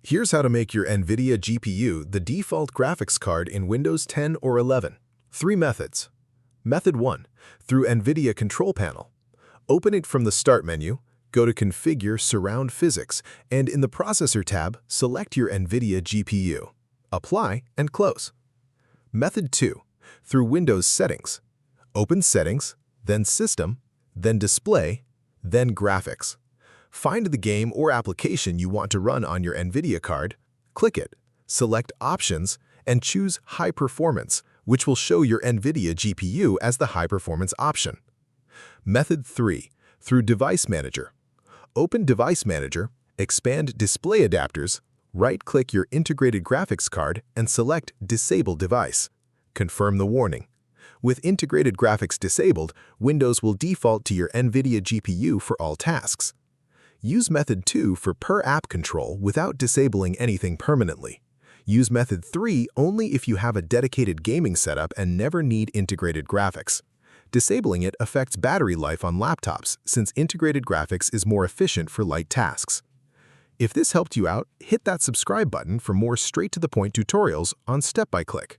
Here's how to make your Nvidia GPU the default graphics card in Windows 10 or 11. 3 methods. Method 1. Through Nvidia Control Panel. Open it from the Start menu, go to Configure Surround Physics, and in the Processor tab, select your Nvidia GPU. Apply and close. Method 2. Through Windows Settings. Open Settings, then System, then Display, then Graphics. Find the game or application you want to run on your Nvidia card, click it, select Options, and choose High Performance, which will show your Nvidia GPU as the high performance option. Method 3. Through Device Manager. Open Device Manager, expand Display Adapters, right-click your integrated graphics card and select Disable Device. Confirm the warning. With integrated graphics disabled, Windows will default to your Nvidia GPU for all tasks. Use Method 2 for per-app control without disabling anything permanently. Use Method 3 only if you have a dedicated gaming setup and never need integrated graphics. Disabling it affects battery life on laptops since integrated graphics is more efficient for light tasks. If this helped you out, hit that subscribe button for more straight-to-the-point tutorials on Step-by-Click.